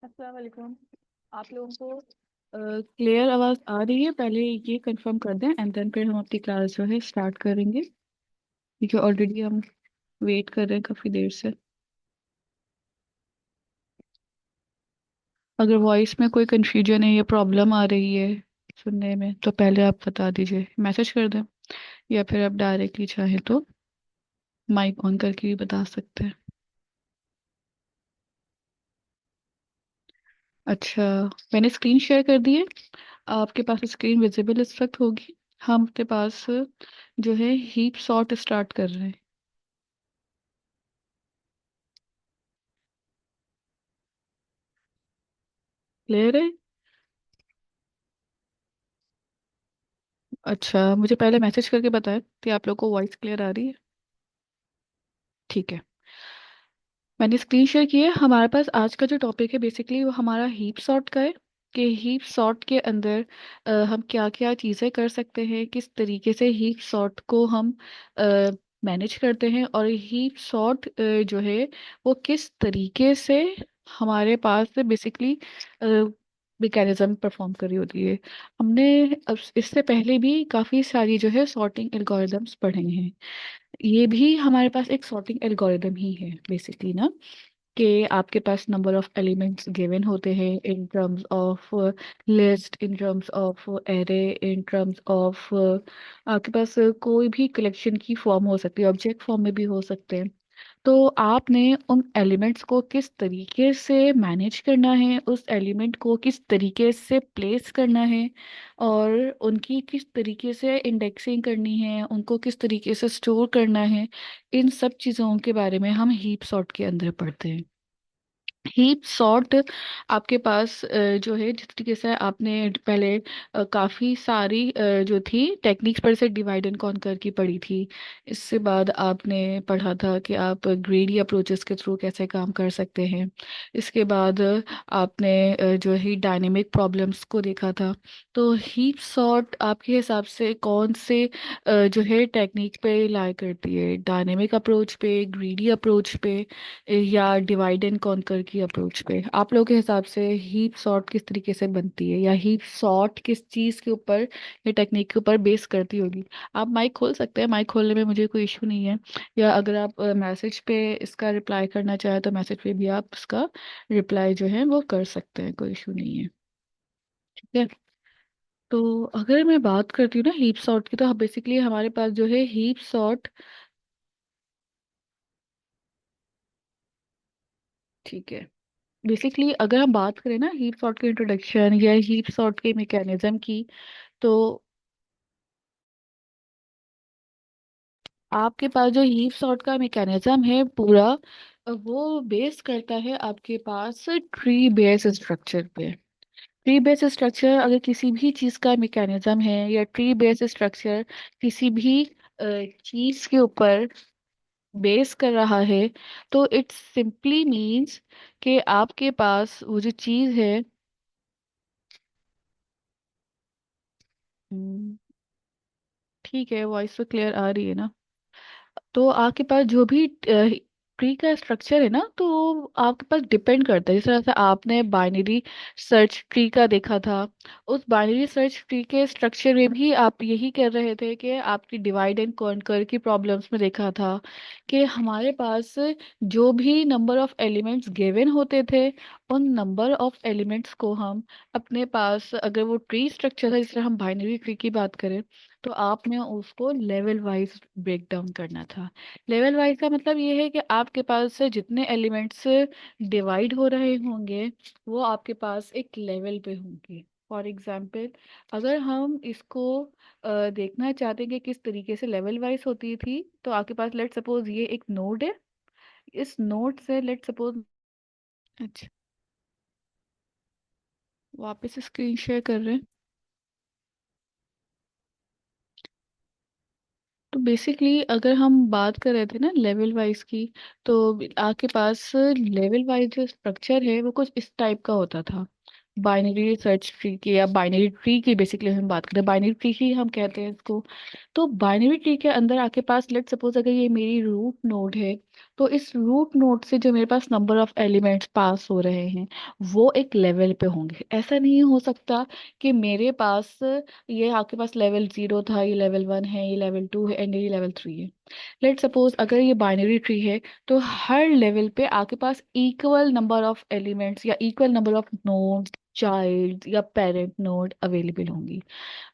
अस्सलाम वालेकुम। आप लोगों को क्लियर आवाज़ आ रही है? पहले ये कंफर्म कर दें एंड देन फिर हम अपनी क्लास जो है स्टार्ट करेंगे, क्योंकि ऑलरेडी हम वेट कर रहे हैं काफ़ी देर से। अगर वॉइस में कोई कंफ्यूजन है या प्रॉब्लम आ रही है सुनने में तो पहले आप बता दीजिए, मैसेज कर दें, या फिर आप डायरेक्टली चाहें तो माइक ऑन करके भी बता सकते हैं। अच्छा, मैंने स्क्रीन शेयर कर दी है। आपके पास स्क्रीन विजिबल इस वक्त होगी। हम अपने पास जो है हीप सॉर्ट स्टार्ट कर रहे हैं। क्लियर है? अच्छा, मुझे पहले मैसेज करके बताएं कि आप लोग को वॉइस क्लियर आ रही है। ठीक है, मैंने स्क्रीन शेयर की है। हमारे पास आज का जो टॉपिक है बेसिकली वो हमारा हीप सॉर्ट का है, कि हीप सॉर्ट के अंदर हम क्या क्या चीज़ें कर सकते हैं, किस तरीके से हीप सॉर्ट को हम मैनेज करते हैं, और हीप सॉर्ट जो है वो किस तरीके से हमारे पास बेसिकली मैकेनिज्म परफॉर्म कर रही होती है। हमने इससे पहले भी काफ़ी सारी जो है सॉर्टिंग एल्गोरिदम्स पढ़े हैं। ये भी हमारे पास एक सॉर्टिंग एल्गोरिदम ही है बेसिकली ना, कि आपके पास नंबर ऑफ एलिमेंट्स गिवन होते हैं in terms of list, in terms of array, in terms of आपके पास कोई भी कलेक्शन की फॉर्म हो सकती है, ऑब्जेक्ट फॉर्म में भी हो सकते हैं। तो आपने उन एलिमेंट्स को किस तरीके से मैनेज करना है, उस एलिमेंट को किस तरीके से प्लेस करना है, और उनकी किस तरीके से इंडेक्सिंग करनी है, उनको किस तरीके से स्टोर करना है, इन सब चीज़ों के बारे में हम हीप सॉर्ट के अंदर पढ़ते हैं। हीप सॉर्ट आपके पास जो है जिस तरीके से आपने पहले काफ़ी सारी जो थी टेक्निक्स पर से डिवाइड एंड कॉन्कर की पढ़ी थी। इससे बाद आपने पढ़ा था कि आप ग्रेडी अप्रोचेस के थ्रू कैसे काम कर सकते हैं। इसके बाद आपने जो है डायनेमिक प्रॉब्लम्स को देखा था। तो हीप सॉर्ट आपके हिसाब से कौन से जो है टेक्निक पे लाई करती है, डायनेमिक अप्रोच पे, ग्रीडी अप्रोच पे, या डिवाइड एंड कॉन्कर की अप्रोच पे? आप लोगों के हिसाब से हीप सॉर्ट किस तरीके से बनती है, या हीप सॉर्ट किस चीज़ के ऊपर या टेक्निक के ऊपर बेस करती होगी? आप माइक खोल सकते हैं, माइक खोलने में मुझे कोई इशू नहीं है। या अगर आप मैसेज पे इसका रिप्लाई करना चाहें तो मैसेज पे भी आप इसका रिप्लाई जो है वो कर सकते हैं, कोई इशू नहीं है। ठीक है, तो अगर मैं बात करती हूँ ना हीप सॉर्ट की, तो बेसिकली हमारे पास जो है हीप सॉर्ट, ठीक है, बेसिकली अगर हम बात करें ना हीप सॉर्ट के इंट्रोडक्शन या हीप सॉर्ट के मैकेनिज्म की, तो आपके पास जो हीप सॉर्ट का मैकेनिज्म है पूरा, वो बेस करता है आपके पास ट्री बेस स्ट्रक्चर पे। ट्री बेस स्ट्रक्चर अगर किसी भी चीज़ का मैकेनिज्म है, या ट्री बेस स्ट्रक्चर किसी भी चीज़ के ऊपर बेस कर रहा है, तो इट सिंपली मीन्स कि आपके पास वो जो चीज़ है, हम्म, ठीक है, वॉइस तो क्लियर आ रही है ना? तो आपके पास जो भी ट्री का स्ट्रक्चर है ना, तो वो आपके पास डिपेंड करता है। जिस तरह से आपने बाइनरी सर्च ट्री का देखा था, उस बाइनरी सर्च ट्री के स्ट्रक्चर में भी आप यही कर रहे थे कि आपकी डिवाइड एंड कॉन्कर की प्रॉब्लम्स में देखा था कि हमारे पास जो भी नंबर ऑफ एलिमेंट्स गिवन होते थे, उन नंबर ऑफ एलिमेंट्स को हम अपने पास, अगर वो ट्री स्ट्रक्चर है जिस तरह हम बाइनरी ट्री की बात करें, तो आपने उसको लेवल वाइज ब्रेक डाउन करना था। लेवल वाइज का मतलब ये है कि आपके पास से जितने एलिमेंट्स डिवाइड हो रहे होंगे वो आपके पास एक लेवल पे होंगे। फॉर एग्जाम्पल, अगर हम इसको देखना चाहते हैं कि किस तरीके से लेवल वाइज होती थी, तो आपके पास लेट सपोज ये एक नोड है। इस नोड से लेट सपोज, अच्छा, वापस स्क्रीन शेयर कर रहे हैं। तो बेसिकली अगर हम बात कर रहे थे ना लेवल वाइज की, तो आपके पास लेवल वाइज जो स्ट्रक्चर है वो कुछ इस टाइप का होता था। बाइनरी सर्च ट्री की या बाइनरी ट्री की बेसिकली हम बात करें, बाइनरी ट्री ही हम कहते हैं इसको। तो बाइनरी ट्री के अंदर आपके पास लेट सपोज अगर ये मेरी रूट नोड है, तो इस रूट नोड से जो मेरे पास नंबर ऑफ एलिमेंट्स पास हो रहे हैं वो एक लेवल पे होंगे। ऐसा नहीं हो सकता कि मेरे पास ये आपके पास लेवल 0 था, ये लेवल 1 है, ये लेवल 2 है एंड ये लेवल 3 है। लेट सपोज अगर ये बाइनरी ट्री है तो हर लेवल पे आपके पास इक्वल नंबर ऑफ एलिमेंट्स या equal number of node, child या पेरेंट नोड अवेलेबल होंगी।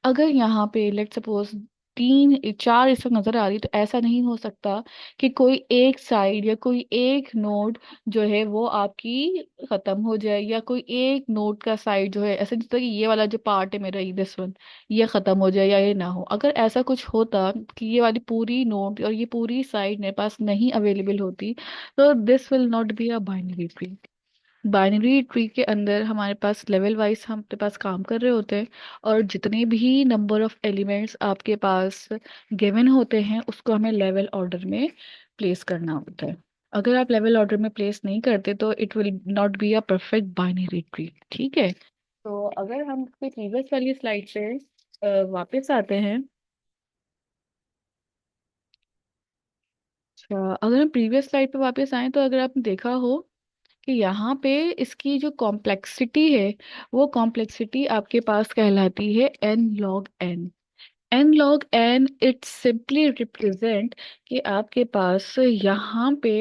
अगर यहाँ पे लेट सपोज तीन चार इस वक्त नजर आ रही, तो ऐसा नहीं हो सकता कि कोई एक साइड या कोई एक नोड जो है वो आपकी खत्म हो जाए, या कोई एक नोड का साइड जो है ऐसे जिस तरह कि ये वाला जो पार्ट है मेरा, दिस वन, ये खत्म हो जाए या ये ना हो। अगर ऐसा कुछ होता कि ये वाली पूरी नोड और ये पूरी साइड मेरे पास नहीं अवेलेबल होती, तो this will not be a binary tree. Binary tree के अंदर हमारे पास लेवल वाइज हम अपने पास काम कर रहे होते हैं, और जितने भी नंबर ऑफ एलिमेंट्स आपके पास गिवन होते हैं उसको हमें लेवल ऑर्डर में प्लेस करना होता है। अगर आप लेवल ऑर्डर में प्लेस नहीं करते तो it will not be a perfect binary tree. ठीक है। तो अगर हम प्रीवियस वाली स्लाइड पे वापस आते हैं। अच्छा, अगर हम प्रीवियस स्लाइड पे वापस आए तो अगर आपने देखा हो कि यहाँ पे इसकी जो कॉम्प्लेक्सिटी है वो कॉम्प्लेक्सिटी आपके पास कहलाती है N log N. N log N it simply represent कि आपके पास यहाँ पे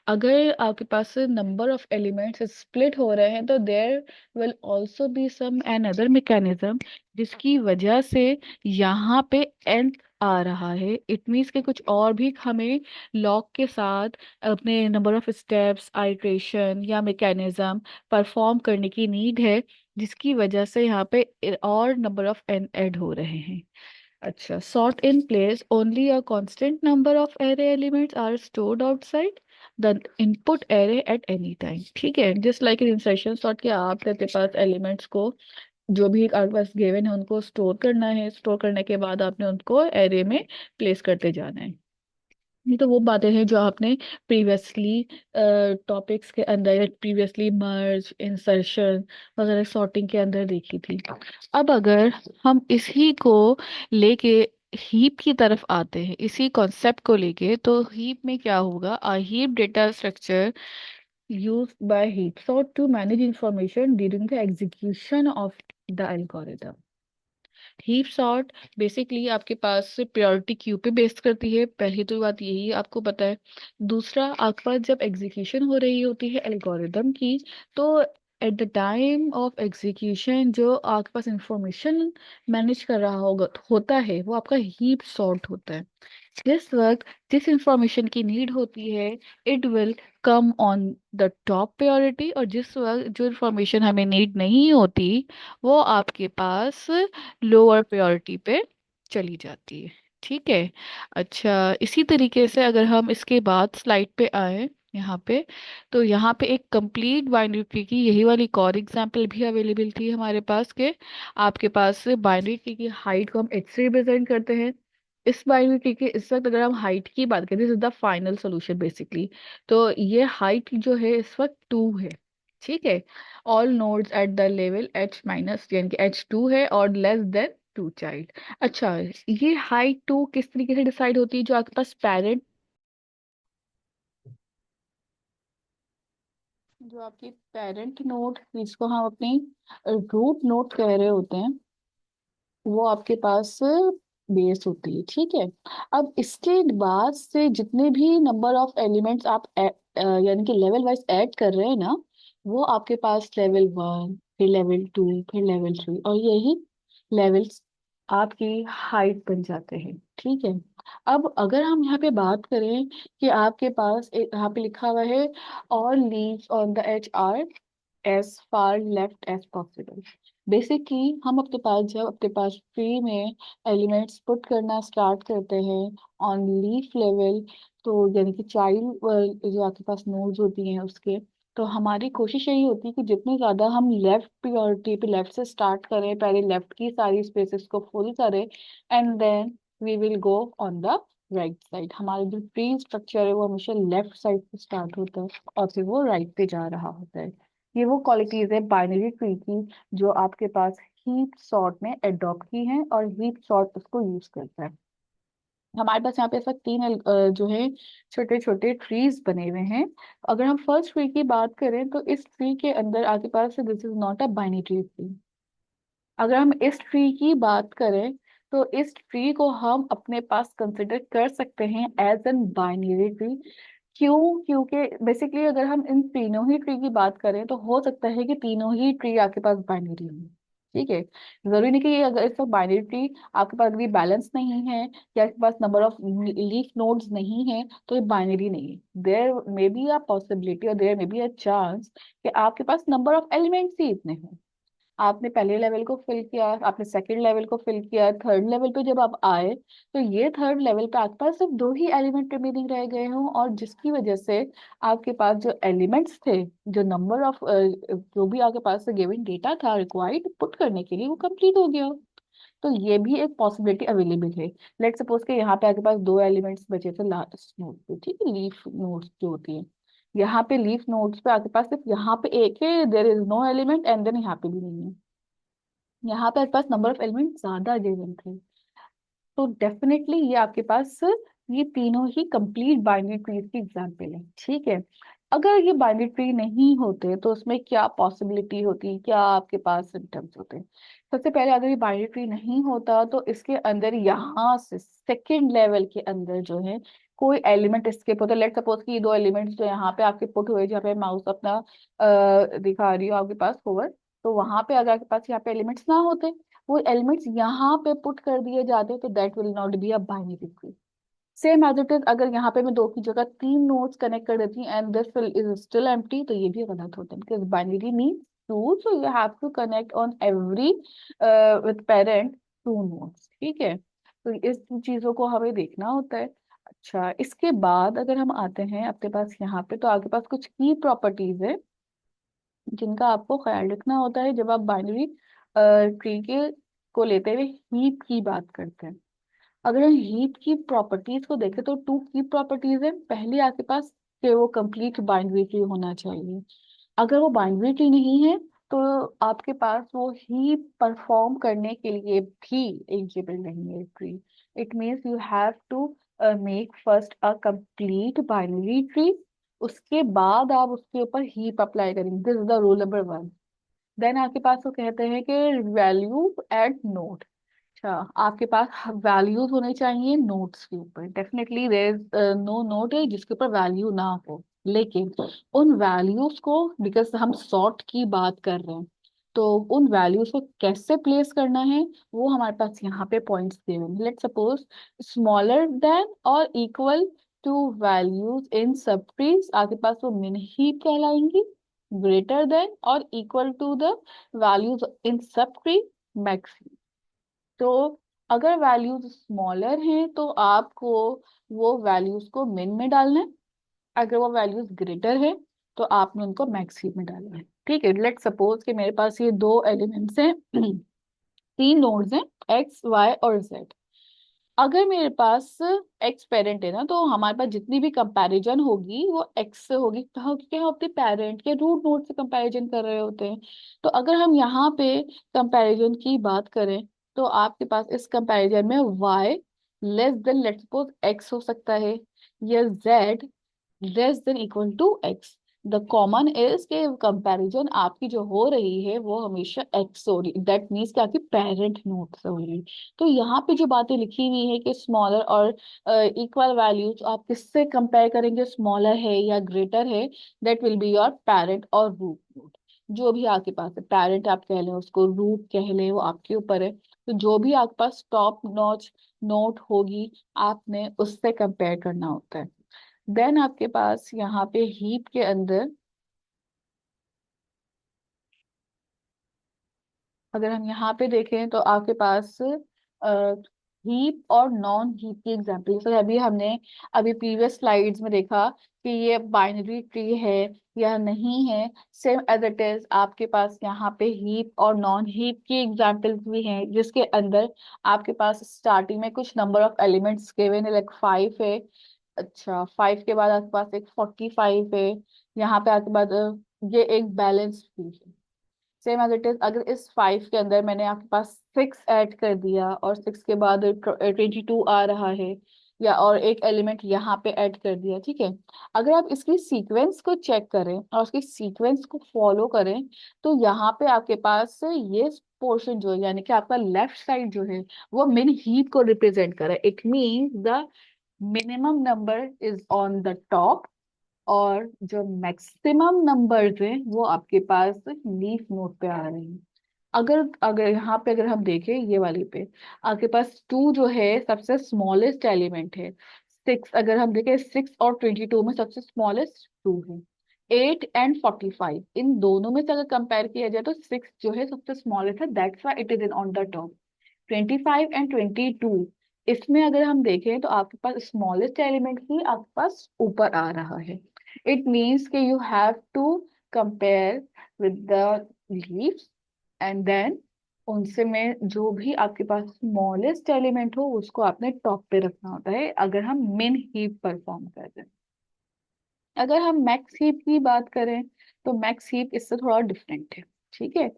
अगर आपके पास नंबर ऑफ एलिमेंट्स स्प्लिट हो रहे हैं तो there will also be some and other mechanism जिसकी वजह से यहाँ पे एन आ रहा है। इट मीन्स कि कुछ और भी हमें लॉग के साथ अपने नंबर ऑफ स्टेप्स, आइट्रेशन या मैकेनिज्म परफॉर्म करने की नीड है, जिसकी वजह से यहाँ पे और नंबर ऑफ एन ऐड हो रहे हैं। अच्छा, sort in place only a constant number of array elements are stored outside the input array at any time। ठीक है, जस्ट लाइक इंसर्शन सॉर्ट के आप अपने पास एलिमेंट्स को जो भी आपके पास गिवन है उनको स्टोर करना है, स्टोर करने के बाद आपने उनको एरे में प्लेस करते जाना है। ये तो वो बातें हैं जो आपने प्रीवियसली टॉपिक्स के अंदर, प्रीवियसली मर्ज, इंसर्शन वगैरह सॉर्टिंग के अंदर देखी थी। अब अगर हम इसी को लेके हीप की तरफ आते हैं, इसी कॉन्सेप्ट को लेके, तो हीप में क्या होगा? A heap data structure used by heap sort to manage information during the execution of the algorithm। Heap sort basically आपके पास प्रायोरिटी क्यू पे बेस करती है, पहली तो बात यही आपको पता है। दूसरा, आपके पास जब एग्जीक्यूशन हो रही होती है एल्गोरिदम की, तो at the time of execution जो आपके पास इंफॉर्मेशन मैनेज कर रहा होगा होता है वो आपका हीप सॉर्ट होता है। जिस वक्त जिस इंफॉर्मेशन की नीड होती है it will come on the top priority, और जिस वक्त जो इंफॉर्मेशन हमें नीड नहीं होती वो आपके पास लोअर प्रायोरिटी पे चली जाती है। ठीक है। अच्छा, इसी तरीके से अगर हम इसके बाद स्लाइड पे आए यहाँ पे, तो यहाँ पे एक कंप्लीट बाइनरी ट्री की यही वाली एक और एग्जांपल भी अवेलेबल थी हमारे पास के। आपके पास बाइनरी ट्री की हाइट को हम एच से रिप्रेजेंट करते हैं। इस बाइनरी ट्री की इस वक्त अगर हम हाइट की बात करें, this is the final solution basically, तो ये हाइट जो है इस वक्त 2 है। ठीक है। All nodes at the level H minus यानी कि एच 2 है और लेस देन 2 चाइल्ड। अच्छा, ये हाइट 2 किस तरीके से डिसाइड होती है? जो आपके पास पेरेंट, जो आपकी पेरेंट नोड जिसको हम अपनी रूट नोड कह रहे होते हैं, वो आपके पास बेस होती है। ठीक है। अब इसके बाद से जितने भी नंबर ऑफ एलिमेंट्स आप यानी कि लेवल वाइज ऐड कर रहे हैं ना, वो आपके पास लेवल 1, फिर लेवल 2, फिर लेवल 3, और यही लेवल्स आपकी हाइट बन जाते हैं। ठीक है। अब अगर हम यहाँ पे बात करें कि आपके पास यहाँ पे लिखा हुआ है all leaves on the H R as far left as possible. Basically हम अपने पास जब अपने पास ट्री में एलिमेंट्स पुट करना स्टार्ट करते हैं ऑन लीफ लेवल, तो यानी कि चाइल्ड जो आपके पास नोड्स होती हैं उसके, तो हमारी कोशिश यही होती है कि जितने ज्यादा हम लेफ्ट प्रायोरिटी पे लेफ्ट से स्टार्ट करें, पहले लेफ्ट की सारी स्पेसेस को फुल करें and then we will go on the right side. हमारा जो ट्री स्ट्रक्चर है वो हमेशा लेफ्ट साइड से स्टार्ट होता है और फिर वो राइट पे जा रहा होता है। ये वो क्वालिटीज है बाइनरी ट्री की जो आपके पास हीप सॉर्ट ने अडॉप्ट की हैं और हीप सॉर्ट उसको यूज करता है। हमारे पास यहाँ पे इस वक्त तीन जो है छोटे छोटे ट्रीज बने हुए हैं। अगर हम फर्स्ट ट्री की बात करें तो इस ट्री के अंदर आपके पास this is not a binary tree. अगर हम इस ट्री की बात करें तो इस ट्री को हम अपने पास कंसिडर कर सकते हैं एज एन बाइनरी ट्री। क्यों? क्योंकि बेसिकली अगर हम इन तीनों ही ट्री की बात करें तो हो सकता है कि तीनों ही ट्री आपके पास बाइनरी हो। ठीक है, जरूरी नहीं कि ये अगर इस बाइनरी ट्री आपके पास भी बैलेंस नहीं है या आपके पास नंबर ऑफ लीफ नोड्स नहीं है तो ये बाइनरी नहीं है। There may be a possibility और there may be a chance कि आपके पास नंबर ऑफ एलिमेंट्स ही इतने हैं। आपने पहले लेवल को फिल किया, आपने सेकंड लेवल को फिल किया, थर्ड लेवल पे जब आप आए तो ये थर्ड लेवल पे आपके पास सिर्फ दो ही एलिमेंट रिमेनिंग रह गए हों और जिसकी वजह से आपके पास जो एलिमेंट्स थे, जो नंबर ऑफ जो भी आपके पास गिवन डेटा था रिक्वायर्ड पुट करने के लिए वो कंप्लीट हो गया। तो ये भी एक पॉसिबिलिटी अवेलेबल है। लेट सपोज के यहाँ पे आपके पास दो एलिमेंट्स बचे थे लास्ट नोड पे, ठीक है, लीफ नोड्स जो होती है। यहाँ पे लीफ नोड्स पे आपके पास सिर्फ यहाँ पे एक है, there is no element, and then यहाँ पे भी नहीं है। यहाँ पे आपके पास नंबर ऑफ एलिमेंट ज्यादा गिवन थे। तो डेफिनेटली ये आपके पास ये तीनों ही कंप्लीट बाइनरी ट्रीज की एग्जांपल है। ठीक है, अगर ये बाइनरी ट्री नहीं होते तो उसमें क्या पॉसिबिलिटी होती, क्या आपके पास सिम्टम्स होते? सबसे पहले अगर ये बाइनरी ट्री नहीं होता तो इसके अंदर यहाँ से सेकेंड लेवल के अंदर जो है कोई एलिमेंट स्किप होता। लेट सपोज कि ये दो एलिमेंट्स जो यहाँ पे आपके पुट हुए, जहाँ पे माउस अपना दिखा रही हो आपके पास होवर, तो वहां पे अगर आपके पास यहाँ पे एलिमेंट्स ना होते, वो एलिमेंट्स यहाँ पे पुट कर दिए जाते तो that will not be a binary tree. Same as it is अगर यहाँ पे मैं दो की जगह तीन नोड्स कनेक्ट कर देती हूँ and this fill is still empty तो ये भी गलत होता है, because binary means two, so you have to connect on every with parent two nodes. ठीक है, तो इस चीजों को हमें देखना होता है। अच्छा, इसके बाद अगर हम आते हैं आपके पास यहाँ पे तो आपके पास कुछ की प्रॉपर्टीज है जिनका आपको ख्याल रखना होता है जब आप बाइनरी ट्री के को लेते हुए हीप की बात करते हैं। अगर हम हीप की प्रॉपर्टीज को देखें तो टू की प्रॉपर्टीज है। पहली आपके पास कि वो कंप्लीट बाइनरी ट्री होना चाहिए। अगर वो बाइनरी ट्री नहीं है तो आपके पास वो हीप परफॉर्म करने के लिए भी एलिजिबल नहीं है tree. It means you have to make first a complete binary tree, उसके बाद आप उसके ऊपर हीप अप्लाई करेंगे। This is the rule number one. Then आपके पास वो कहते हैं कि वैल्यू एट नोड। अच्छा, आपके पास वैल्यूज होने चाहिए नोट्स के ऊपर। Definitely there is no note है जिसके ऊपर वैल्यू ना हो, लेकिन उन वैल्यूज को, बिकॉज हम सॉर्ट की बात कर रहे हैं, तो उन वैल्यूज को कैसे प्लेस करना है वो हमारे पास यहाँ पे पॉइंट्स दिए हुए हैं। लेट सपोज स्मॉलर देन और equal to values in sub trees आपके पास वो मिन हीप कहलाएंगी। ग्रेटर देन और equal to the values in sub tree max. तो अगर वैल्यूज स्मॉलर हैं तो आपको वो वैल्यूज को मिन में डालना है। अगर वो वैल्यूज ग्रेटर है तो आपने उनको मैक्स में डालना है। ठीक है, लेट सपोज कि मेरे पास ये दो एलिमेंट्स हैं तीन नोड्स हैं एक्स वाई और जेड। अगर मेरे पास एक्स पेरेंट है ना तो हमारे पास जितनी भी कंपैरिजन होगी वो एक्स से होगी, क्योंकि हम अपने पेरेंट के रूट नोड से कंपैरिजन कर रहे होते हैं। तो अगर हम यहाँ पे कंपैरिजन की बात करें तो आपके पास इस कंपैरिजन में y less than let's suppose x हो सकता है या z less than equal to x. The common is के कंपैरिजन आपकी जो हो रही है वो हमेशा एक्स हो रही, दैट मीन्स कि आपकी पेरेंट नोड से हो रही है। तो यहाँ पे जो बातें लिखी हुई है कि स्मॉलर और इक्वल वैल्यूज आप किससे कंपेयर करेंगे, स्मॉलर है या ग्रेटर है, that will be your parent और रूट नोड। जो भी आपके पास है, पेरेंट आप कह लें उसको, रूट कह लें, वो आपके ऊपर है। तो जो भी आपके पास टॉप नॉच नोट होगी आपने उससे कंपेयर करना होता है। देन आपके पास यहाँ पे हीप के अंदर अगर हम यहाँ पे देखें तो आपके पास हीप और नॉन हीप की एग्जांपल, जैसे अभी हमने अभी प्रीवियस स्लाइड्स में देखा कि ये बाइनरी ट्री है या नहीं है। सेम एज इट इज आपके पास यहाँ पे हीप और नॉन हीप की एग्जांपल्स भी हैं जिसके अंदर आपके पास स्टार्टिंग में कुछ नंबर ऑफ एलिमेंट्स गिवन है, लाइक 5 है, अच्छा, 5 के बाद आपके पास एक 45 है। यहाँ पे आपके बाद ये एक बैलेंस भी है। सेम एज इट इज, अगर इस 5 के अंदर मैंने आपके पास 6 ऐड कर दिया और 6 के बाद 22 आ रहा है, या और एक एलिमेंट यहाँ पे ऐड कर दिया, ठीक है। अगर आप इसकी सीक्वेंस को चेक करें और उसकी सीक्वेंस को फॉलो करें, तो यहाँ पे आपके पास ये पोर्शन जो है, यानी कि आपका लेफ्ट साइड जो है, वो मिन हीप को रिप्रेजेंट करे। It means the minimum number is on the top, और जो मैक्सिमम नंबर्स हैं वो आपके पास लीफ नोड पे आ रहे हैं। अगर अगर यहाँ पे अगर हम देखें ये वाली पे, आपके पास 2 जो है सबसे स्मॉलेस्ट एलिमेंट है। 6 अगर हम देखें, 6 और 22 में सबसे स्मॉलेस्ट 2 है। 8 एंड 45 इन दोनों में से अगर कंपेयर किया जाए तो 6 जो है सबसे स्मॉलेस्ट है, that's why it is in on the top. 25 and 22 इसमें अगर हम देखें तो आपके पास स्मॉलेस्ट एलिमेंट ही आपके पास ऊपर आ रहा है। इट मीन्स कि you have to compare with the leaves, and then उनसे में जो भी आपके पास स्मॉलेस्ट एलिमेंट हो उसको आपने टॉप पे रखना होता है, अगर हम मिन हीप परफॉर्म कर रहे हैं। अगर हम मैक्स हीप की बात करें तो मैक्स हीप इससे थोड़ा डिफरेंट है, ठीक है।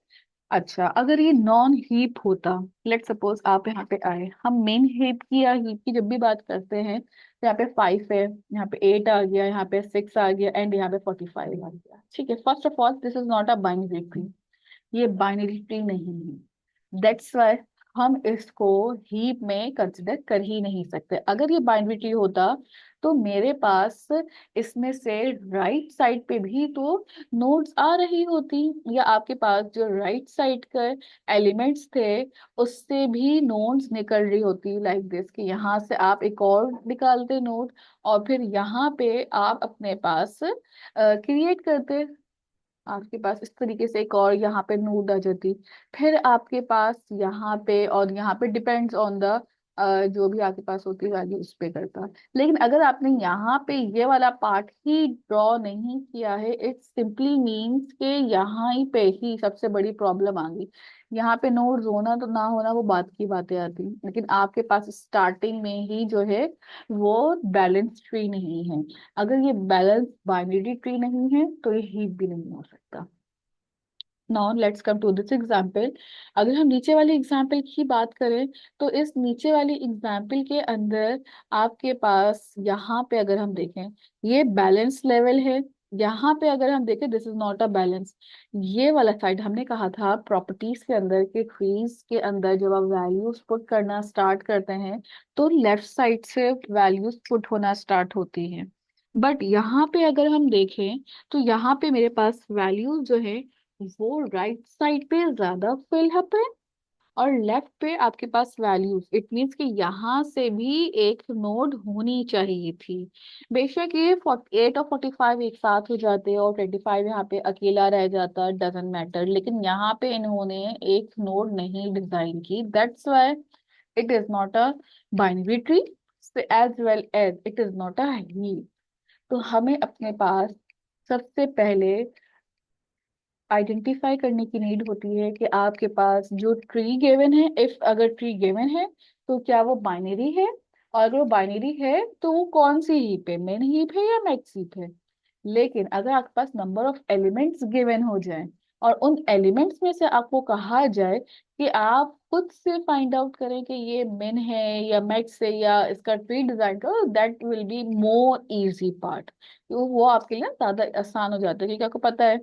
अच्छा, अगर ये नॉन हीप होता, लेट सपोज आप यहाँ पे आए, हम मेन हीप की या हीप की जब भी बात करते हैं तो यहाँ पे 5 है, यहाँ पे 8 आ गया, यहाँ पे 6 आ गया, एंड यहाँ पे 45 आ गया, ठीक है। First of all this is not a binary tree, ये बाइनरी ट्री नहीं है। दैट्स वाई हम इसको हीप में कंसिडर कर ही नहीं सकते। अगर ये बाइनरी ट्री होता तो मेरे पास इसमें से राइट साइड पे भी तो नोड्स आ रही होती, या आपके पास जो राइट साइड के एलिमेंट्स थे उससे भी नोड्स निकल रही होती, लाइक दिस कि यहाँ से आप एक और निकालते नोड, और फिर यहाँ पे आप अपने पास क्रिएट करते, आपके पास इस तरीके से एक और यहाँ पे नोड आ जाती। फिर आपके पास यहाँ पे और यहाँ पे डिपेंड्स ऑन द जो भी आपके पास होती वैल्यू उस पे करता। लेकिन अगर आपने यहाँ पे ये वाला पार्ट ही ड्रॉ नहीं किया है, इट सिंपली मीन्स के यहाँ ही पे ही सबसे बड़ी प्रॉब्लम आ गई। यहाँ पे नोड होना तो ना होना वो बात की बातें आती, लेकिन आपके पास स्टार्टिंग में ही जो है वो बैलेंस ट्री नहीं है। अगर ये बैलेंस बाइनरी ट्री नहीं है तो ये हीप भी नहीं हो सकता। Now let's come to this example. अगर हम नीचे वाले एग्जाम्पल की बात करें तो इस नीचे वाले एग्जाम्पल के अंदर आपके पास यहाँ पे अगर हम देखें ये बैलेंस लेवल है। यहाँ पे अगर हम देखें this is not a balance. ये वाला साइड हमने कहा था प्रॉपर्टीज के अंदर के ट्रीज के अंदर जब आप वैल्यूज पुट करना स्टार्ट करते हैं तो लेफ्ट साइड से वैल्यूज पुट होना स्टार्ट होती हैं। बट यहाँ पे अगर हम देखें तो यहाँ पे मेरे पास वैल्यूज जो है वो राइट साइड पे ज्यादा फिलअप है, और लेफ्ट पे आपके पास वैल्यूज, इट मीन्स कि यहाँ से भी एक नोड होनी चाहिए थी। बेशक ये 48 और 45 एक साथ हो जाते और 25 यहाँ पे अकेला रह जाता, डजेंट मैटर, लेकिन यहाँ पे इन्होंने एक नोड नहीं डिजाइन की, that's why it is not a binary tree as well as it is not a heap. तो हमें अपने पास सबसे पहले आइडेंटिफाई करने की नीड होती है कि आपके पास जो ट्री गिवन है, इफ अगर ट्री गिवन है तो क्या वो बाइनरी है, और अगर वो बाइनरी है तो वो कौन सी हीप है, मेन हीप है या मैक्स हीप है। लेकिन अगर आपके पास नंबर ऑफ एलिमेंट्स गिवन हो जाए और उन एलिमेंट्स में से आपको कहा जाए कि आप खुद से फाइंड आउट करें कि ये मेन है या मैक्स है या इसका ट्री डिजाइन करो, that will be more easy part. तो वो आपके लिए ज्यादा आसान हो जाता है, क्योंकि आपको पता है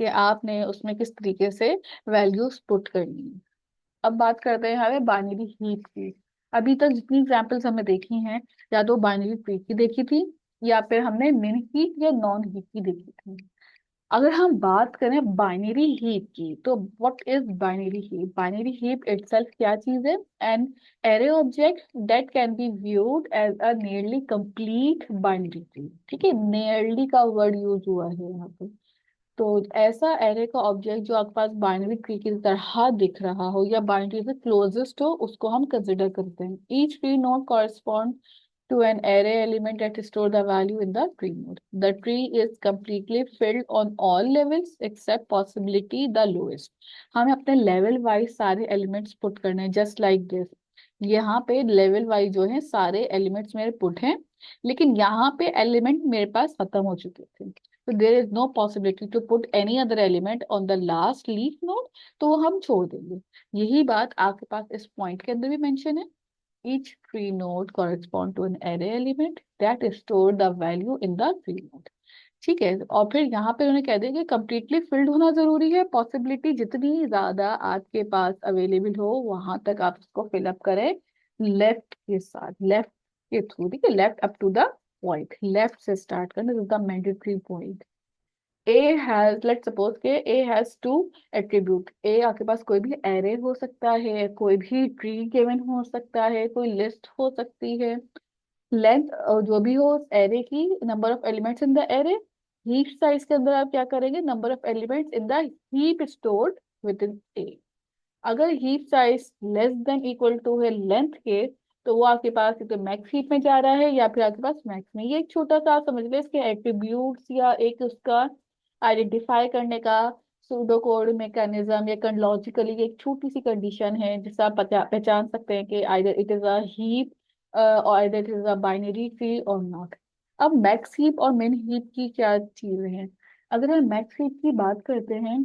कि आपने उसमें किस तरीके से वैल्यूज पुट करनी है। अब बात करते हैं हमें बाइनरी हीप की। अभी तक जितनी एग्जांपल्स हमने देखी हैं, या तो बाइनरी ट्री की देखी थी, या फिर हमने मिन हीप या नॉन हीप की देखी थी। अगर हम बात करें बाइनरी हीप की तो what is binary heap? Binary heap itself क्या चीज है? An array object that can be viewed as a nearly complete binary tree, ठीक है। नियरली का वर्ड यूज हुआ है यहाँ पे। तो ऐसा एरे का ऑब्जेक्ट जो आपके पास बाइनरी ट्री की तरह दिख रहा हो या बाइनरी से क्लोजेस्ट हो उसको हम कंसिडर करते हैं। Each tree node correspond to an array element that store the value in the tree node. The tree is completely filled on all levels except possibility the lowest. हमें अपने level wise सारे elements put करने हैं, just like this. यहाँ पे level wise जो है सारे एलिमेंट्स मेरे पुट हैं, लेकिन यहाँ पे एलिमेंट मेरे पास खत्म हो चुके थे, तो there is no possibility to put any other element on the last leaf node, तो वो हम छोड़ देंगे। यही बात आपके पास इस पॉइंट के अंदर भी मेंशन है। Each tree node correspond to an array element that store the value in the tree node। ठीक है, और फिर यहाँ पे उन्होंने कह दिया कि कंप्लीटली फिल्ड होना जरूरी है, पॉसिबिलिटी जितनी ज्यादा आपके पास अवेलेबल हो वहां तक आप उसको फिल अप करें लेफ्ट के साथ, लेफ्ट के थ्रू, ठीक है, left up to the point, left से स्टार्ट करना, this is the mandatory point. A has, let suppose के A has two attribute, A आपके पास कोई भी एरे हो सकता है, कोई भी ट्री गिवन हो सकता है, कोई लिस्ट हो सकती है, लेंथ जो भी हो उस एरे की, number of elements in the array, heap size के अंदर आप क्या करेंगे, number of elements in the heap stored within A. अगर heap size less than equal to है लेंथ के, तो वो आपके पास तो मैक्स हीप में जा रहा है या फिर आपके पास मैक्स में। ये एक छोटा सा आप समझ ले इसके एट्रीब्यूट्स या एक उसका आइडेंटिफाई करने का सूडो कोड मैकेनिज्म या लॉजिकली एक छोटी सी कंडीशन है जिससे आप पहचान सकते हैं कि either it is a heap और either it is a binary tree और नॉट। अब मैक्स हीप और मिन हीप की क्या चीजें हैं, अगर हम मैक्स हीप की बात करते हैं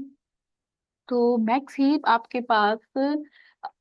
तो मैक्स हीप आपके पास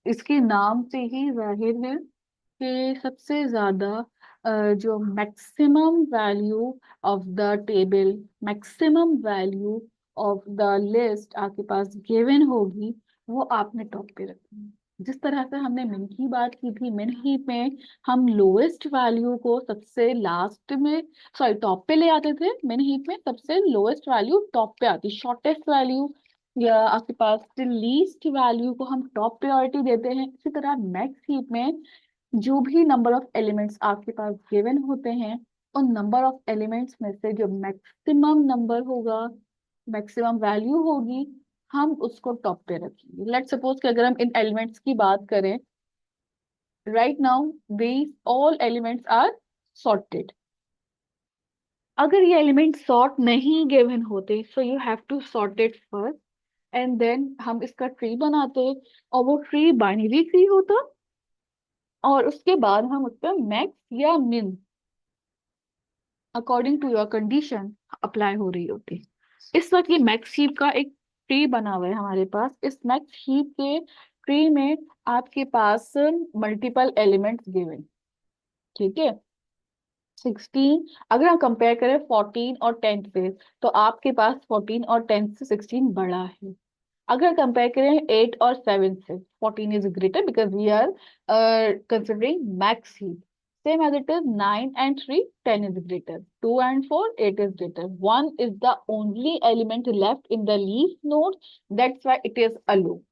इसके नाम से ही जाहिर है कि सबसे ज्यादा जो maximum value of the table, maximum value of the list आपके पास गिवन होगी वो आपने टॉप पे रखनी है। जिस तरह से हमने मिन की बात की थी, मिन हीप में हम लोएस्ट वैल्यू को सबसे लास्ट में, सॉरी टॉप पे ले आते थे, मिन हीप में सबसे लोएस्ट वैल्यू टॉप पे आती, शॉर्टेस्ट वैल्यू या आपके पास लीस्ट वैल्यू को हम टॉप प्रायोरिटी देते हैं। इसी तरह मैक्स हीप में जो भी नंबर ऑफ एलिमेंट्स आपके पास गिवन होते हैं, उन नंबर ऑफ एलिमेंट्स में से जो मैक्सिमम नंबर होगा, मैक्सिमम वैल्यू होगी, हम उसको टॉप पे रखेंगे। लेट सपोज कि अगर हम इन एलिमेंट्स की बात करें, right now these all elements are sorted. अगर ये एलिमेंट सॉर्ट नहीं गिवन होते, so you have to sort it first and then हम इसका ट्री बनाते, और वो ट्री बाइनरी ट्री होता, और उसके बाद हम उस पर मैक्स या min according to your condition apply हो रही होती। इस वक्त ये मैक्स हीप का एक ट्री बना हुआ है हमारे पास। इस मैक्स हीप के ट्री में आपके पास मल्टीपल एलिमेंट्स गिवन, ठीक है, 16। अगर हम कंपेयर करें 14 और 10 से, तो आपके पास 14 और 10 से 16 बड़ा है। अगर कंपेयर करें 8 और 7 से, 14 is greater because we are considering max heap. Same as it is 9 and 3, 10 is greater, 2 and 4, 8 is greater, 1 is the only element left in the leaf node, that's why it is a loop।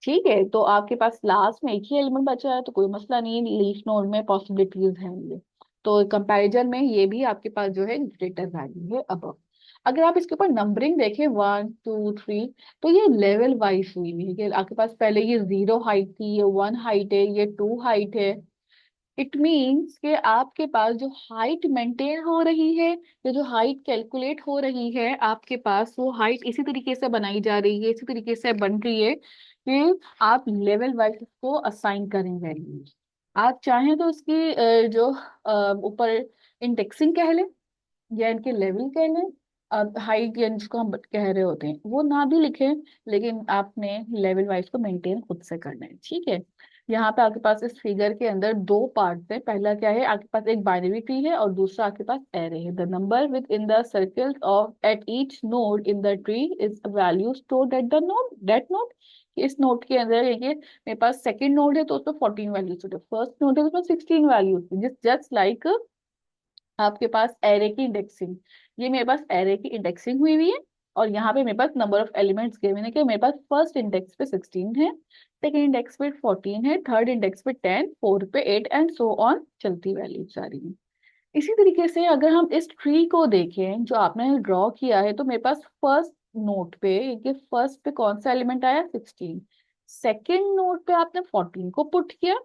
ठीक है, तो आपके पास last में एक ही element बचा है तो कोई मसला नहीं, लीफ नोड में पॉसिबिलिटीज हैं ये, तो कंपैरिजन में ये भी आपके पास जो है ग्रेटर वैल्यू है अब। अगर आप इसके ऊपर नंबरिंग देखें 1 2 3, तो ये लेवल वाइज हुई हुई है कि आपके पास पहले ये 0 हाइट थी, ये 1 हाइट है, ये 2 हाइट है। इट मीन्स कि आपके पास जो हाइट मेंटेन हो रही है या जो हाइट कैलकुलेट हो रही है आपके पास, वो हाइट इसी तरीके से बनाई जा रही है, इसी तरीके से बन रही है कि आप लेवल वाइज इसको असाइन करें वैल्यू। आप चाहें तो उसकी जो ऊपर इंडेक्सिंग कह लें या इनके लेवल कह लें, अब हाइट या जिसको हम कह रहे होते हैं वो ना भी लिखें, लेकिन आपने लेवल वाइज को मेंटेन खुद से करना है, ठीक है। यहाँ पे आपके पास इस फिगर के अंदर दो पार्ट है, पहला क्या है, आपके पास एक बाइनरी ट्री है और दूसरा आपके पास एरे है। The number with in the circle of at each node in the tree is value stored at the node, that node. इस नोड के अंदर देखिए मेरे पास सेकंड नोड है तो उसमें 14 वैल्यूज है, फर्स्ट नोड है उसमें 16 वैल्यूज, जस्ट लाइक आपके पास एरे की इंडेक्सिंग। ये मेरे पास एरे की इंडेक्सिंग हुई हुई है, और यहाँ पे मेरे पास नंबर ऑफ एलिमेंट्स गिवन है कि मेरे पास फर्स्ट इंडेक्स पे 16 है, सेकंड इंडेक्स पे 14 है, थर्ड इंडेक्स पे 10, फोर्थ पे 8 एंड सो ऑन, चलती वैल्यू सारी है। इसी तरीके से अगर हम इस ट्री को देखें जो आपने ड्रॉ किया है, तो मेरे पास फर्स्ट नोट पे, ये फर्स्ट पे कौन सा एलिमेंट आया, 16, सेकेंड नोट पे आपने 14 को पुट किया,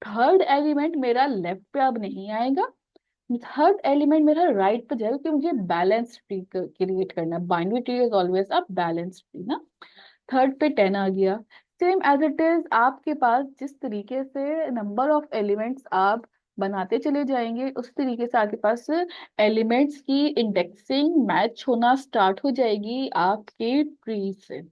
थर्ड एलिमेंट मेरा लेफ्ट पे अब नहीं आएगा, थर्ड एलिमेंट मेरा राइट पे जाएगा, क्योंकि मुझे बैलेंस ट्री क्रिएट करना है, binary tree is always a balance tree ना। थर्ड पे 10 आ गया, सेम एज इट इज आपके पास जिस तरीके से नंबर ऑफ एलिमेंट्स आप बनाते चले जाएंगे उस तरीके से आपके पास एलिमेंट्स की इंडेक्सिंग मैच होना स्टार्ट हो जाएगी आपके ट्री से,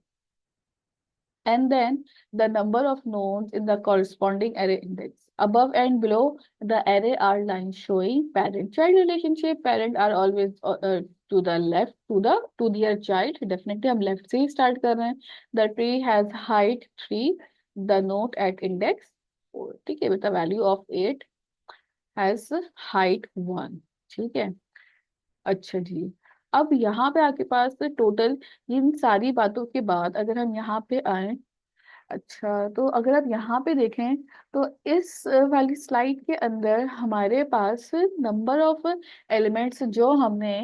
and then the number of nodes in the corresponding array index. Above and below the array are lines showing parent-child relationship. Parent are always to the left, to their child. Definitely हम left से ही start कर रहे हैं. The tree has height 3. The node at index 4. ठीक है, with the value of 8 has height 1. ठीक है. अच्छा जी. अब यहाँ पे आपके पास टोटल इन सारी बातों के बाद अगर हम यहाँ पे आए, अच्छा तो अगर आप यहाँ पे देखें तो इस वाली स्लाइड के अंदर हमारे पास नंबर ऑफ एलिमेंट्स जो हमने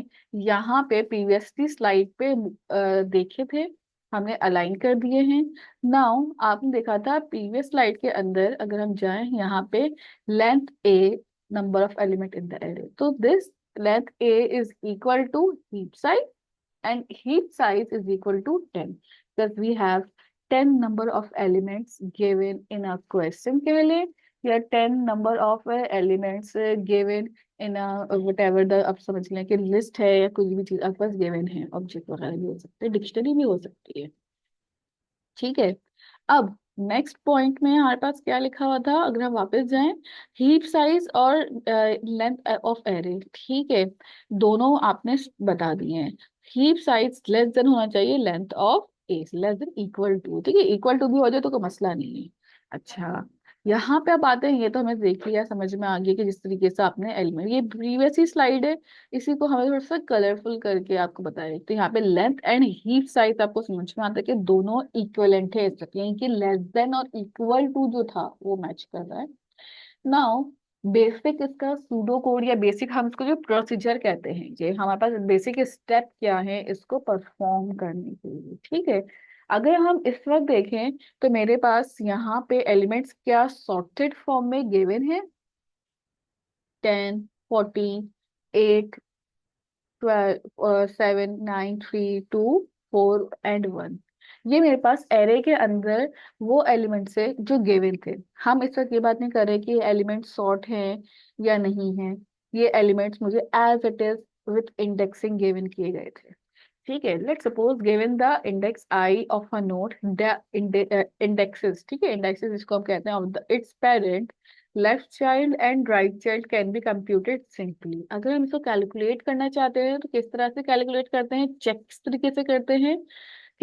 यहाँ पे प्रीवियसली स्लाइड पे देखे थे हमने अलाइन कर दिए हैं. नाउ आपने देखा था प्रीवियस स्लाइड के अंदर अगर हम जाएं यहाँ पे length A number of element in the array, तो this length A is equal to heap size and heap size is equal to 10 because we have 10 number of elements given in a question के लिए या 10 number of elements given in a whatever the आप समझ लें कि list है या कुछ भी चीज आपके पास given है, ऑब्जेक्ट वगैरह भी हो सकते हैं, डिक्शनरी भी हो सकती है. ठीक है. अब नेक्स्ट पॉइंट में हमारे पास क्या लिखा हुआ था अगर हम वापस जाएं, हीप साइज और लेंथ ऑफ एरे. ठीक है, दोनों आपने बता दिए हैं. हीप साइज लेस देन होना चाहिए length of A, less than equal to. ठीक है, इक्वल टू भी हो जाए तो कोई मसला नहीं है. अच्छा, यहाँ पे अब आते हैं, ये तो हमें देख लिया, समझ में आ गया कि जिस तरीके से आपने एलिमेंट, ये प्रीवियस ही स्लाइड है, इसी को हमें थोड़ा सा कलरफुल करके आपको बताया. तो यहाँ पे लेंथ एंड हीप साइज आपको समझ में आता है कि दोनों इक्वलेंट है, यानी कि लेस देन और इक्वल टू जो था वो मैच कर रहा है. नाउ बेसिक इसका सूडो कोड या बेसिक हम इसको जो प्रोसीजर कहते हैं, ये हमारे पास बेसिक स्टेप क्या है इसको परफॉर्म करने के लिए. ठीक है, अगर हम इस वक्त देखें तो मेरे पास यहाँ पे एलिमेंट्स क्या सॉर्टेड फॉर्म में गिवन है, 10, 14, 8, 12, 7, 9, 3, 2, 4 एंड 1. ये मेरे पास एरे के अंदर वो एलिमेंट्स है जो गिवन थे. हम इस वक्त ये बात नहीं कर रहे कि ये एलिमेंट सॉर्ट हैं या नहीं है, ये एलिमेंट्स मुझे as it is with indexing given किए गए थे. ठीक है, let suppose given the index i of a node, the indexes, ठीक है, इंडेक्सेस इसको हम कहते हैं of the its parent, left child and right child can be computed simply. अगर हम इसको कैलकुलेट करना चाहते हैं तो किस तरह से कैलकुलेट करते हैं, चेक किस तरीके से करते हैं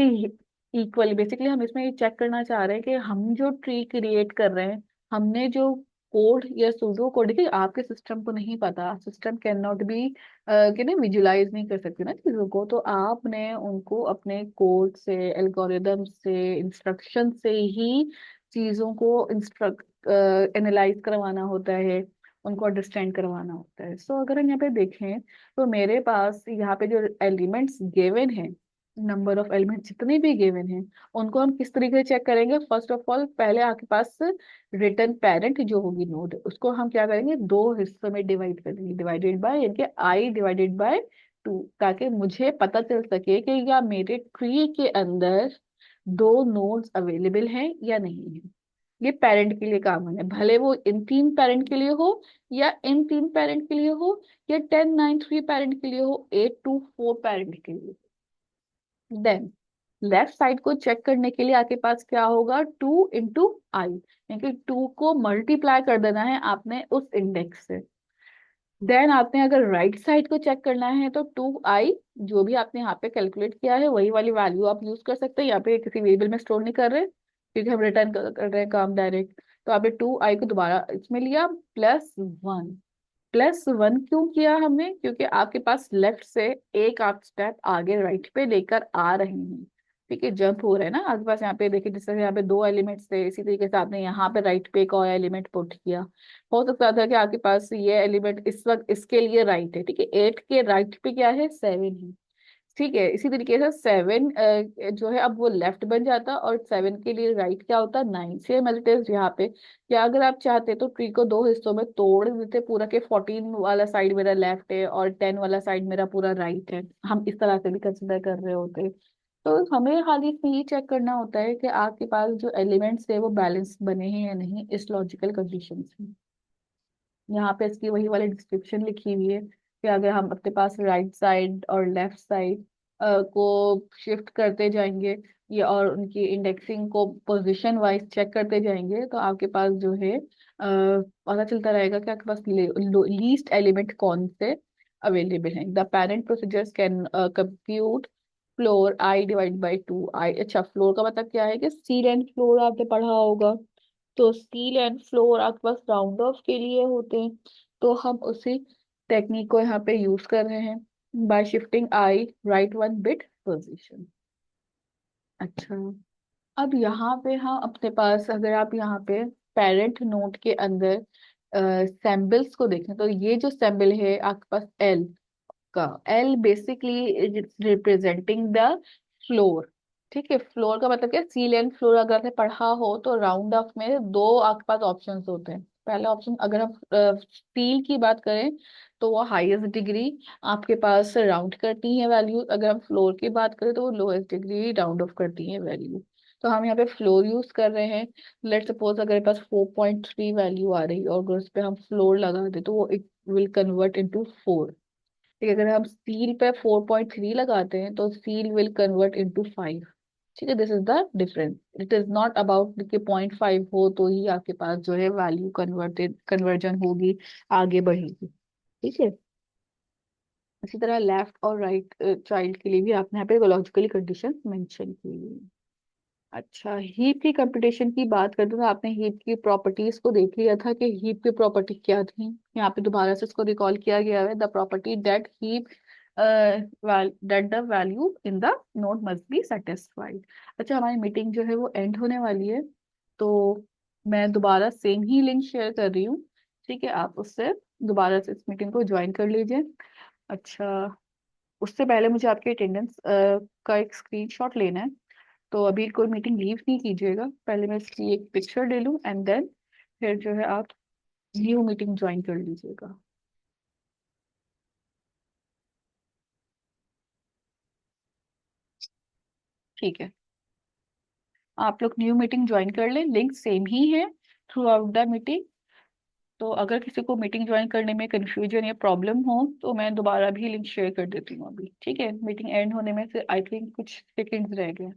कि इक्वली, बेसिकली हम इसमें ये चेक करना चाह रहे हैं कि हम जो ट्री क्रिएट कर रहे हैं, हमने जो कोड या सूडो कोड, देखिए आपके सिस्टम को नहीं पता, सिस्टम कैन नॉट बी कि ना विजुलाइज नहीं कर सकते ना चीजों को, तो आपने उनको अपने कोड से, एल्गोरिदम से, इंस्ट्रक्शन से ही चीजों को इंस्ट्रक्ट एनालाइज करवाना होता है, उनको अंडरस्टैंड करवाना होता है. सो अगर हम यहाँ पे देखें तो मेरे पास यहाँ पे जो एलिमेंट्स गिवन है, नंबर ऑफ एलिमेंट जितने भी गिवन हैं, उनको हम किस तरीके से चेक करेंगे. फर्स्ट ऑफ ऑल पहले आपके पास रिटर्न पेरेंट जो होगी नोड, उसको हम क्या करेंगे, दो हिस्सों में डिवाइड कर देंगे, डिवाइडेड बाय यानी कि आई डिवाइडेड बाय 2, ताकि मुझे पता चल सके कि या मेरे ट्री के अंदर दो नोड्स अवेलेबल हैं या नहीं है. ये पेरेंट के लिए काम है, भले वो इन 3 पेरेंट के लिए हो या इन 3 पेरेंट के लिए हो या 10, 9, 3 पेरेंट के लिए हो, 8, 2, 4 पेरेंट के लिए. देन लेफ्ट साइड को चेक करने के लिए आपके पास क्या होगा, 2 into i, यानी कि 2 को मल्टीप्लाई कर देना है आपने उस इंडेक्स से. देन आपने अगर राइट साइड को चेक करना है तो 2i, जो भी आपने यहाँ पे कैलकुलेट किया है वही वाली वैल्यू आप यूज कर सकते हैं, यहाँ पे किसी वेरिएबल में स्टोर नहीं कर रहे क्योंकि हम रिटर्न कर रहे हैं काम डायरेक्ट. तो आपने 2i को दोबारा इसमें लिया, +1. +1 क्यों किया हमने, क्योंकि आपके पास लेफ्ट से एक आप स्टेप आगे राइट पे लेकर आ रहे हैं. ठीक है, जंप हो रहा है ना आपके पास. यहाँ पे देखिए जिस तरह यहाँ पे 2 एलिमेंट्स थे, इसी तरीके से आपने यहाँ पे राइट पे एक और एलिमेंट पुट किया. हो सकता था कि आपके पास ये एलिमेंट इस वक्त इसके लिए राइट है, ठीक है, 8 के राइट पे क्या है, 7 है. ठीक है, इसी तरीके से 7 जो है अब वो लेफ्ट बन जाता और 7 के लिए राइट क्या होता, 9. सेम एज इट इज यहाँ पे, क्या अगर आप चाहते तो ट्री को दो हिस्सों में तोड़ देते पूरा के 14 वाला साइड मेरा लेफ्ट है और 10 वाला साइड मेरा पूरा राइट है, हम इस तरह से भी कंसिडर कर रहे होते. तो हमें खाली इसमें ये चेक करना होता है कि आपके पास जो एलिमेंट्स है वो बैलेंस बने हैं या नहीं इस लॉजिकल कंडीशन में। यहाँ पे इसकी वही वाली डिस्क्रिप्शन लिखी हुई है कि अगर हम अपने पास राइट साइड और लेफ्ट साइड को शिफ्ट करते जाएंगे या और उनकी इंडेक्सिंग को पोजीशन वाइज चेक करते जाएंगे तो आपके पास जो है पता चलता रहेगा कि आपके पास लीस्ट एलिमेंट कौन से अवेलेबल हैं। The parent procedures can compute floor i divide by two i. अच्छा, फ्लोर का मतलब क्या है कि सील एंड फ्लोर आपने पढ़ा होगा। तो स्टील एंड फ्लोर आपके पास राउंड ऑफ के लिए होते हैं। तो हम उसी टेक्निक को यहाँ पे यूज कर रहे हैं बाय शिफ्टिंग आई राइट वन बिट पोजीशन। अच्छा, अब यहाँ पे हम अपने पास अगर आप यहाँ पे पेरेंट नोट के अंदर सैम्बल्स को देखें तो ये जो सैम्बल है आपके पास एल का, L basically representing the floor. ठीक है, फ्लोर का मतलब क्या, सील एंड फ्लोर अगर आपने पढ़ा हो तो राउंड ऑफ में दो आपके पास ऑप्शंस होते हैं। पहला ऑप्शन अगर हम स्टील की बात करें तो वो हाईएस्ट डिग्री आपके पास राउंड करती है वैल्यू, अगर हम फ्लोर की बात करें तो वो लोएस्ट डिग्री राउंड ऑफ करती है वैल्यू। तो हम यहाँ पे फ्लोर यूज कर रहे हैं। लेट सपोज अगर मेरे पास 4.3 वैल्यू आ रही है और अगर उस पर हम फ्लोर लगा दे तो वो इट विल कन्वर्ट इनटू 4। ठीक है, अगर हम स्टील पे 4.3 लगाते हैं तो स्टील विल कन्वर्ट इनटू 5। ठीक है, this is the difference. It is not about कि 0.5 हो तो ही आपके पास जो है वैल्यू कन्वर्टेड कन्वर्जन होगी, आगे बढ़ेगी। ठीक है, इसी तरह लेफ्ट और राइट चाइल्ड के लिए भी आपने यहाँ पे लॉजिकली कंडीशन मेंशन की है। अच्छा, हीप की कंप्यूटेशन की बात करते तो आपने हीप की प्रॉपर्टीज को देख लिया था कि हीप की प्रॉपर्टी क्या थी। यहाँ पे दोबारा से इसको रिकॉल किया गया है। The property that heap that the value in the node must be satisfied. अच्छा, हमारी मीटिंग जो है वो एंड होने वाली है, तो मैं दोबारा सेम ही लिंक शेयर कर रही हूँ। ठीक है, आप उससे दोबारा से इस मीटिंग को ज्वाइन कर लीजिए। अच्छा, उससे पहले मुझे आपके अटेंडेंस का एक स्क्रीनशॉट लेना है। तो अभी कोई मीटिंग लीव नहीं कीजिएगा, पहले मैं इसकी एक पिक्चर ले लूँ एंड देन फिर जो है आप न्यू मीटिंग ज्वाइन कर लीजिएगा। ठीक है, आप लोग न्यू मीटिंग ज्वाइन कर लें, लिंक सेम ही है थ्रू आउट द मीटिंग। तो अगर किसी को मीटिंग ज्वाइन करने में कंफ्यूजन या प्रॉब्लम हो तो मैं दोबारा भी लिंक शेयर कर देती हूँ अभी। ठीक है, मीटिंग एंड होने में से आई थिंक कुछ सेकेंड्स रह गए।